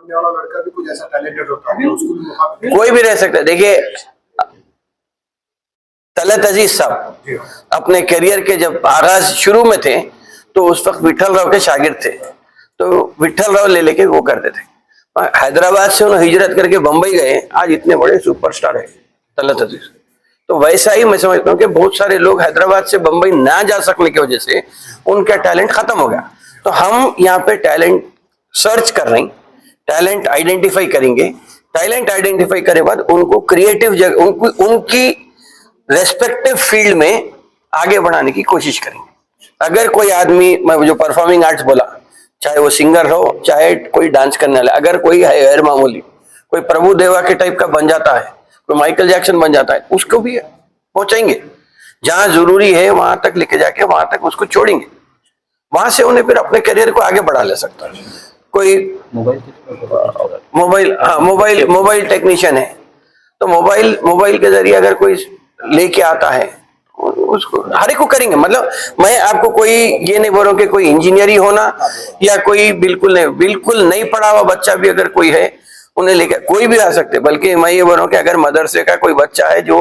सामने वाला लड़का भी कुछ ऐसा टैलेंटेड होता है, उसको भी मौका मिले। कोई भी रह सकता है। देखिए तलत अजीज साहब अपने करियर के जब आगाज शुरू में थे तो उस वक्त विठल राव के शागिर्द थे, तो विठल राव ले लेके वो करते थे। हैदराबाद से उन्होंने हिजरत करके बंबई गए, आज इतने बड़े सुपरस्टार है तलत अजीज। तो वैसा ही मैं समझता हूँ कि बहुत सारे लोग हैदराबाद से बंबई ना जा सकने की वजह से उनका टैलेंट खत्म हो गया। तो हम यहाँ पे टैलेंट सर्च कर रहे हैं, टैलेंट आइडेंटिफाई करेंगे, टैलेंट आइडेंटिफाई करे बाद उनको क्रिएटिव जगह उनकी रेस्पेक्टिव फील्ड में आगे बढ़ाने की कोशिश करेंगे। अगर कोई आदमी, मैं जो परफॉर्मिंग आर्ट्स बोला, चाहे वो सिंगर हो चाहे कोई डांस करने वाला, अगर कोई है गैर मामूली, कोई प्रभु देवा के टाइप का बन जाता है, कोई माइकल जैक्सन बन जाता है, उसको भी पहुंचाएंगे। जहां जरूरी है वहां तक लेके जाके वहां तक उसको छोड़ेंगे, वहां से उन्हें फिर अपने करियर को आगे बढ़ा ले सकता है। कोई मोबाइल टेक्नीशियन है तो मोबाइल के जरिए अगर कोई लेके आता है उसको हर एक को करेंगे। मतलब मैं आपको कोई ये नहीं बोल रहा हूँ कि कोई इंजीनियर ही होना या कोई बिल्कुल नहीं पढ़ा हुआ बच्चा भी अगर कोई है उन्हें लेकर कोई भी आ सकते। बल्कि मैं ये बोल रहा हूँ कि अगर मदरसे का कोई बच्चा है जो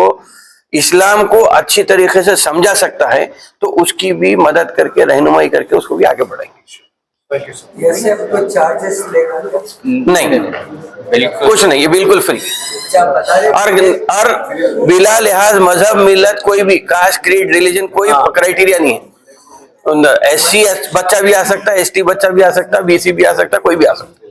इस्लाम को अच्छी तरीके से समझा सकता है तो उसकी भी मदद करके रहनुमाई करके उसको भी आगे बढ़ाएंगे। चार्जेस लेगा? नहीं, कुछ नहीं, ये बिल्कुल फ्री और बिला लिहाज मजहब मिलत कोई भी कास्ट क्रीड रिलीजन कोई क्राइटेरिया नहीं है। SC बच्चा भी आ सकता है, ST बच्चा भी आ सकता है, BC भी आ सकता है, कोई भी आ सकता है।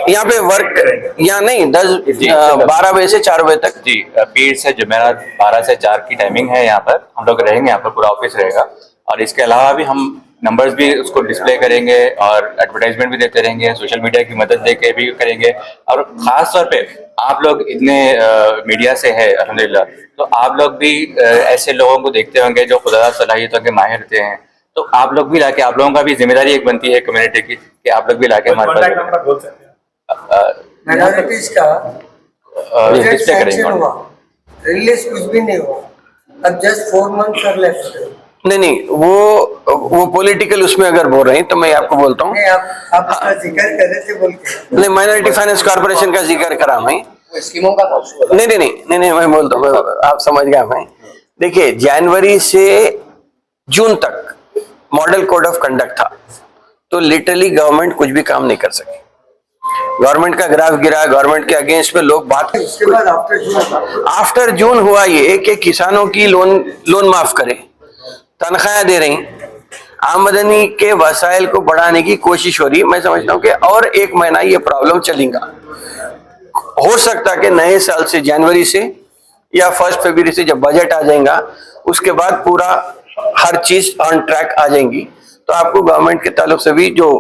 यहाँ पे वर्क यहाँ नहीं 12 बजे से 4 बजे तक जी, पीर से जुमेरात 12 से 4 की टाइमिंग है। यहाँ पर हम लोग रहेंगे, यहाँ पर पूरा ऑफिस रहेगा और इसके अलावा भी हम नंबर्स भी उसको डिस्प्ले करेंगे और एडवर्टाइजमेंट भी देते रहेंगे, सोशल मीडिया की मदद देके भी करेंगे। और खास तौर पे आप लोग इतने मीडिया से है अल्हम्दुलिल्लाह, तो आप लोग भी ऐसे लोगों को देखते होंगे जो खुदा सलाहियतों के माहिर होते हैं, तो आप लोग भी लाके, आप लोगों का भी जिम्मेदारी एक बनती है कम्युनिटी की कि आप लोग भी लाके हमारे पास माइनॉरिटीज का डिस्प्ले करेंगे। रिलीज कुछ भी नहीं हुआ, अब जस्ट 4 मंथ्स आर लेफ्ट। नहीं वो पॉलिटिकल उसमें अगर बोल रहे हैं तो मैं आपको बोलता हूँ, आप उसका जिक्र कर रहे थे बोल के। नहीं, माइनॉरिटी फाइनेंस कॉर्पोरेशन का जिक्र करा मैं, स्कीमों का नहीं मैं बोलता हूँ, आप समझ गया। मैं देखिए जनवरी से जून तक मॉडल कोड ऑफ कंडक्ट था, तो लिटरली गवर्नमेंट कुछ भी काम नहीं कर सकी। गवर्नमेंट का ग्राफ गिरा, गवर्नमेंट के अगेंस्ट में लोग बात। उसके बाद आफ्टर जून हुआ ये कि किसानों की लोन माफ करे, तनख्वाह दे रही, आमदनी के वसाइल को बढ़ाने की कोशिश हो रही है। मैं समझता हूँ कि और 1 महीना ये प्रॉब्लम चलेगा। हो सकता है कि नए साल से जनवरी से या 1 फरवरी से जब बजट आ जाएगा उसके बाद पूरा हर चीज ऑन ट्रैक आ जाएंगी, तो आपको गवर्नमेंट के ताल्लुक से भी जो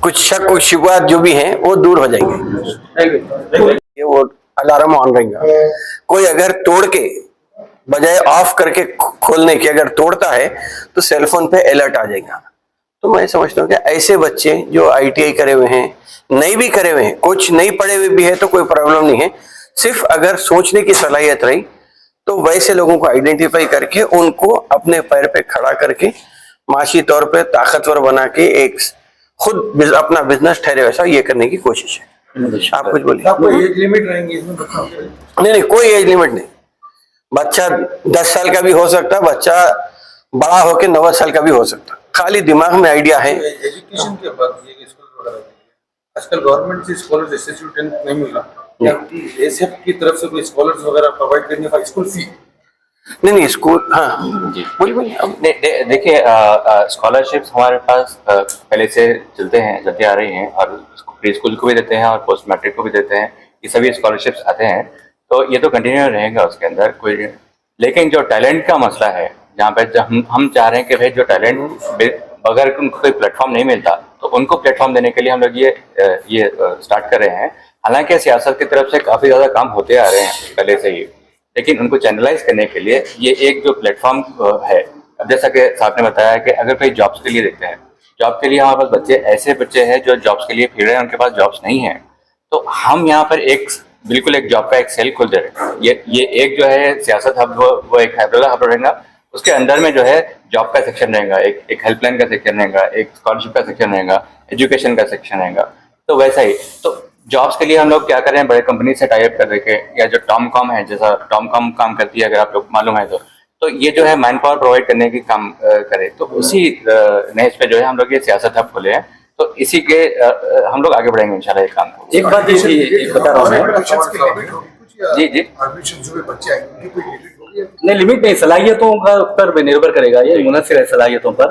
कुछ शक कुछ शुबहात जो भी हैं वो दूर हो जाएंगे। ये वो अलार्म ऑन रहेगा। कोई अगर तोड़ के बजाय ऑफ करके खोलने के अगर तोड़ता है तो सेलफोन पे अलर्ट आ जाएगा। तो मैं समझता हूँ कि ऐसे बच्चे जो ITI करे हुए हैं, नहीं भी करे हुए हैं, कुछ नहीं पढ़े हुए भी है तो कोई प्रॉब्लम नहीं है, सिर्फ अगर सोचने की सलाहियत रही तो वैसे लोगों को आइडेंटिफाई करके उनको अपने पैर पे खड़ा करके माशी तौर पे ताकतवर बना के एक खुद अपना बिजनेस ठहरे वैसा ये करने की कोशिश है। आप कुछ बोलिए। कोई एज लिमिट रहेंगी इसमें? नहीं, कोई एज लिमिट नहीं। बच्चा 10 साल का भी हो सकता, बच्चा बड़ा होके 90 साल का भी हो सकता, खाली दिमाग में आइडिया है। एजुकेशन के बाद ये स्कूल वगैरह आजकल गवर्नमेंट से स्कॉलर इंस्टीट्यूट नहीं मिल रहा, ASF की तरफ से कोई स्कॉलर्स वगैरह प्रोवाइड करने का स्कूल फी? नहीं स्कूल, हाँ जी बोलिए। देखिए स्कॉलरशिप्स हमारे पास पहले से चलते आ रही हैं और प्री स्कूल को भी देते हैं और पोस्ट मैट्रिक को भी देते हैं, ये सभी स्कॉलरशिप्स आते हैं, तो ये तो कंटिन्यू रहेगा उसके अंदर कोई। लेकिन जो टैलेंट का मसला है, जहाँ पे हम चाह रहे हैं कि भाई जो टैलेंट अगर उनको कोई प्लेटफॉर्म नहीं मिलता तो उनको प्लेटफॉर्म देने के लिए हम लोग ये स्टार्ट कर रहे हैं। हालांकि सियासत की तरफ से काफ़ी ज़्यादा काम होते आ रहे हैं पहले से ही, लेकिन उनको चैनलाइज करने के लिए ये एक जो प्लेटफॉर्म है। अब जैसा कि साहब ने बताया कि अगर कोई जॉब्स के लिए देखते हैं, जॉब के लिए हमारे पास ऐसे बच्चे हैं जो जॉब्स के लिए फिर रहे हैं, उनके पास जॉब्स नहीं है, तो हम यहाँ पर बिल्कुल एक जॉब का एक सेल खोल दे रहे हैं। ये एक जो है सियासत हब, वो एक हैदराबाद हब रहेगा उसके अंदर में जो है जॉब का सेक्शन रहेगा, एक हेल्पलाइन का सेक्शन रहेगा, एक स्कॉलरशिप का सेक्शन रहेगा, एजुकेशन का सेक्शन रहेगा। तो वैसा ही तो जॉब्स के लिए हम लोग क्या कर रहे हैं, बड़े कंपनी से टाई अप कर रखे, या जो टॉमकॉम है, जैसा टॉमकॉम काम करती है अगर आप लोग मालूम है तो ये जो है मैन पावर प्रोवाइड करने की काम करे। तो उसी नेज पे जो है हम लोग ये सियासत हब खोले हैं। तो इसी के हम लोग आगे बढ़ेंगे इंशाल्लाह ये काम को। एक बात ये बता रहा हूँ मैं, जी जी नहीं लिमिट नहीं, सलाहियतों का पर निर्भर करेगा, ये मुनसिर है सलाहियतों पर।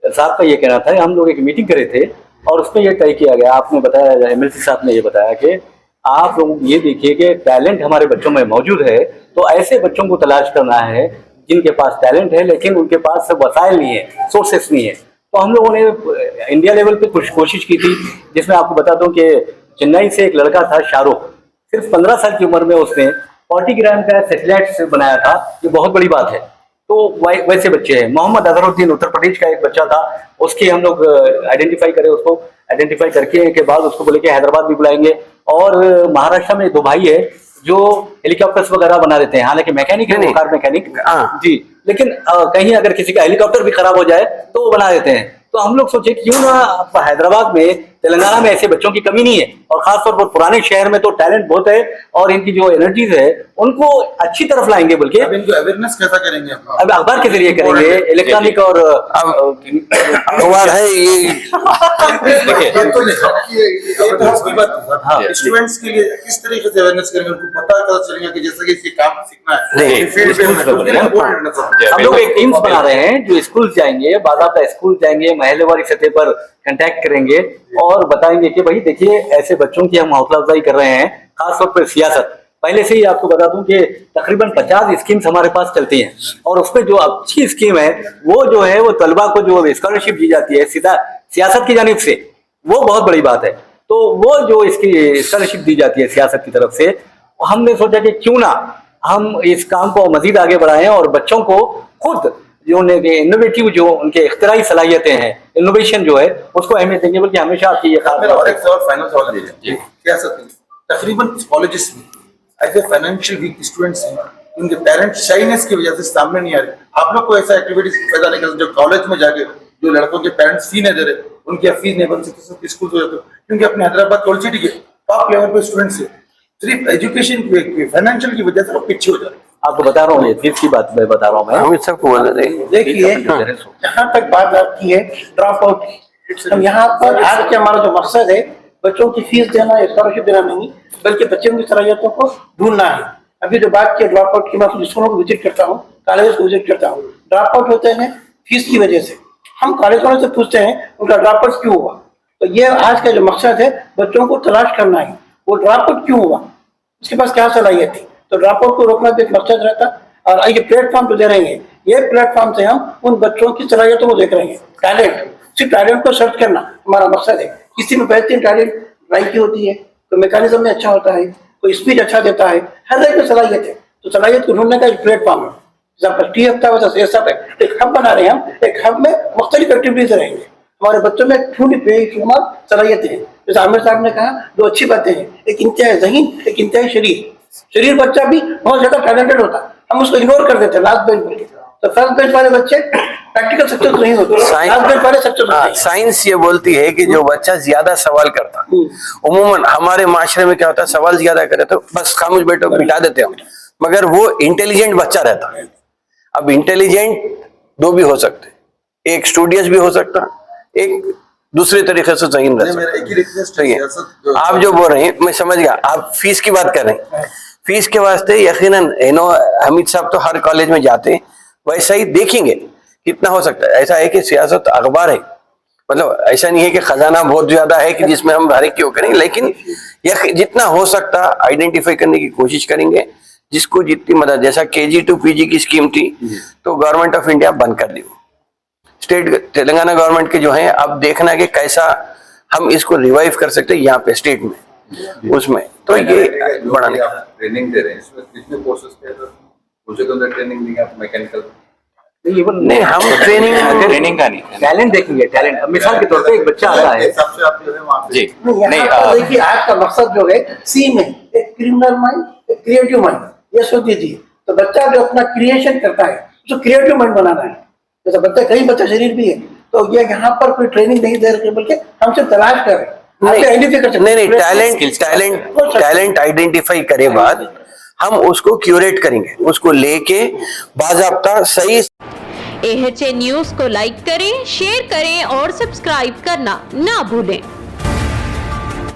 साहब का ये कहना था, हम लोग एक मीटिंग करे थे और उसमें ये तय किया गया, आपने बताया, MLC साहब ने ये बताया कि आप लोग ये देखिए कि टैलेंट हमारे बच्चों में मौजूद है, तो ऐसे बच्चों को तलाश करना है जिनके पास टैलेंट है लेकिन उनके पास वसाइल नहीं है, सोर्सेस नहीं है। तो हम लोगों ने इंडिया लेवल पे कुछ कोशिश की थी, जिसमें आपको बता दूं कि चेन्नई से एक लड़का था शाहरुख, सिर्फ 15 साल की उम्र में उसने 40 ग्राम का सैटेलाइट बनाया था। ये बहुत बड़ी बात है। तो वैसे बच्चे हैं। मोहम्मद अजहरुद्दीन उत्तर प्रदेश का एक बच्चा था, उसकी हम लोग आइडेंटिफाई करे, उसको आइडेंटिफाई करके के बाद उसको बोले कि हैदराबाद भी बुलाएंगे। और महाराष्ट्र में 2 भाई है जो हेलीकॉप्टर्स वगैरह बना देते हैं, हालांकि मैकेनिक है, कार मैकेनिक जी, लेकिन कहीं अगर किसी का हेलीकॉप्टर भी खराब हो जाए तो वो बना देते हैं। तो हम लोग सोचे क्यों ना हैदराबाद में, तेलंगाना में ऐसे बच्चों की कमी नहीं है, और खासतौर पर पुराने शहर में तो टैलेंट बहुत है और इनकी जो एनर्जीज है उनको अच्छी तरफ लाएंगे। बल्कि अब इनको अवेयरनेस कैसा करेंगे? अब अखबार के जरिए करेंगे, इलेक्ट्रॉनिक और अखबार है ये। स्टूडेंट्स के लिए किस तरीके से अवेयरनेस करेंगे, उनको पता चलेगा कि जैसे कि काम सीखना है, फील्ड पे हम लोग एक टीम्स बना रहे हैं जो स्कूल जाएंगे, बाकायदा स्कूल जाएंगे, महल्लेवारी सतह पर कांटेक्ट करेंगे और बताएंगे कि भाई देखिए ऐसे बच्चों की हम हौसला अफजाई कर रहे हैं। खासतौर पर सियासत, पहले से ही आपको बता दूं कि तकरीबन 50 स्कीम्स हमारे पास चलती हैं, और उसमें जो अच्छी स्कीम है वो जो है वो तलबा को जो स्कॉलरशिप दी जाती है सीधा सियासत की जानिब से, वो बहुत बड़ी बात है। तो वो जो इसकी स्कॉलरशिप दी जाती है सियासत की तरफ से, हमने सोचा कि क्यों ना हम इस काम को मजीद आगे बढ़ाएं और बच्चों को खुद जो इनोवेटिव जो उनके इख्तिराई सलाहियतें हैं, इनोवेशन जो है उसको अहमियत देंगे। बल्कि हमेशा आपकी ये मेरा और एक सवाल, फाइनल सवाल दीजिए, क्या सर तकरीबन कॉलेजेस में ऐसे फाइनेंशियल वीक स्टूडेंट्स हैं, उनके पेरेंट्स शाइनेस की वजह से सामने नहीं आ रहे। आप लोग को ऐसा एक्टिविटीज पैदा नहीं कर, जो कॉलेज में जाके जो लड़कों के पेरेंट्स फी नहीं दे रहे, उनकी फीस नहीं बन सकती स्कूल हो जाते, क्योंकि अपने हैदराबाद कोल्ड सिटी के टॉप लेवल पे स्टूडेंट्स है, सिर्फ एजुकेशन की फाइनेंशियल की वजह से लोग पीछे हो जा रहे हैं। आपको बता रहा हूँ, ये फीस की बात मैं बता रहा हूँ मैं, हम सबको बोल रहे हैं। देखिए जहाँ तक बात आपकी है ड्रॉप आउट, हम यहाँ पर आज के हमारा जो मकसद है बच्चों की फीस देना, स्कॉलरशिप देना नहीं, बल्कि बच्चों की सलाहियतों को ढूंढना है। अभी जो बात की ड्रॉप आउट की, मैं स्कूलों को विजिट करता हूँ, कॉलेज को विजिट करता हूँ, ड्रॉप आउट होते हैं फीस की वजह से। हम कॉलेज वालों से पूछते हैं उनका ड्रॉप आउट क्यों हुआ, तो ये आज का जो मकसद है बच्चों को तलाश करना है, वो ड्रॉप आउट क्यों हुआ, उसके पास क्या सलाहियत थी। तो ड्रॉप आउट को रोकना भी एक मकसद रहता। और ये प्लेटफॉर्म जो दे रहे हैं, ये प्लेटफॉर्म से हम उन बच्चों की सलाहियतों को देख रहे हैं। टैलेंट, सिर्फ टैलेंट को सर्च करना हमारा मकसद है। किसी में बेहतरीन टैलेंट ड्राइंग की होती है, तो मैकेनिज्म में अच्छा होता है, कोई स्पीच अच्छा देता है, हर एक में सलाहियत है। तो सलाहियत को ढूंढने का एक प्लेटफॉर्म है, जैसा टी हफ्ता वैसा एक हब बना रहे हैं हम। एक हब में मुख्तलिफ एक्टिविटीज रहेंगे, हमारे बच्चों में ढूंढी बेशुमार सलाहियतें हैं। जैसे आमिर साहब ने कहा, दो अच्छी बातें हैं, एक इंतहाई ज़हीन, एक इंतहाई शरीर बच्चा भी बहुत ज्यादा टैलेंटेड होता है, हम उसको इग्नोर कर देते हैं लास्ट बेंच पर। तो फर्स्ट बेंच वाले बच्चे प्रैक्टिकल सक्सेस नहीं होते, लास्ट बेंच वाले सक्सेस होते हैं। साइंस ये बोलती है कि जो बच्चा ज्यादा सवाल करता, उम्मूमन हमारे माशरे में क्या होता है, सवाल ज्यादा करे तो बस खामोश बैठो बिठा देते हम, मगर वो इंटेलिजेंट बच्चा रहता है। अब इंटेलिजेंट 2 भी हो सकते, एक स्टूडियस भी हो सकता, एक दूसरे तरीके से ज़हीन रह सकता। आप जो बोल रहे हैं मैं समझ गया, आप फीस की बात कर रहे हैं। फीस के वास्ते यकीनन हमीद साहब तो हर कॉलेज में जाते हैं, वैसा ही देखेंगे कितना हो सकता है। ऐसा है कि सियासत अखबार है, मतलब ऐसा नहीं है कि खजाना बहुत ज्यादा है कि जिसमें हम हर एक क्यों करेंगे, लेकिन जितना हो सकता आइडेंटिफाई करने की कोशिश करेंगे, जिसको जितनी मदद। जैसा KG to PG की स्कीम थी तो गवर्नमेंट ऑफ इंडिया बंद कर दी, स्टेट तेलंगाना गवर्नमेंट के जो है, अब देखना कि कैसा हम इसको रिवाइव कर सकते हैं यहाँ पे स्टेट में, उसमें तो ये बढ़ाने का ट्रेनिंग दे रहे हैं। इसमें कितने कोर्सेज के अंदर मुझे तो ट्रेनिंग नहीं है मैकेनिकल नहीं, हम ट्रेनिंग का नहीं, टैलेंट देखेंगे। टैलेंट मिसाल के तौर पे एक बच्चा आता है, सबसे आप जो है वहाँ पे जी नहीं, देखिए आज का मकसद जो है सी में एक क्रिमिनल माइंड, एक क्रिएटिव माइंड, ये सोच लीजिए। तो बच्चा जो अपना क्रिएशन करता है, जो क्रिएटिव माइंड बनाना है। जैसे बच्चा कई बच्चा शरीर भी है, तो ये यहाँ पर कोई ट्रेनिंग नहीं दे रहे बल्कि हम सिर्फ तलाश कर रहे हैं। नहीं, टैलेंट आइडेंटिफाई करे बाद हम उसको क्यूरेट करेंगे, उसको लेके बाज़ाब्ता सही। AHA न्यूज़ को लाइक करें, शेयर करें और सब्सक्राइब करना ना भूलें।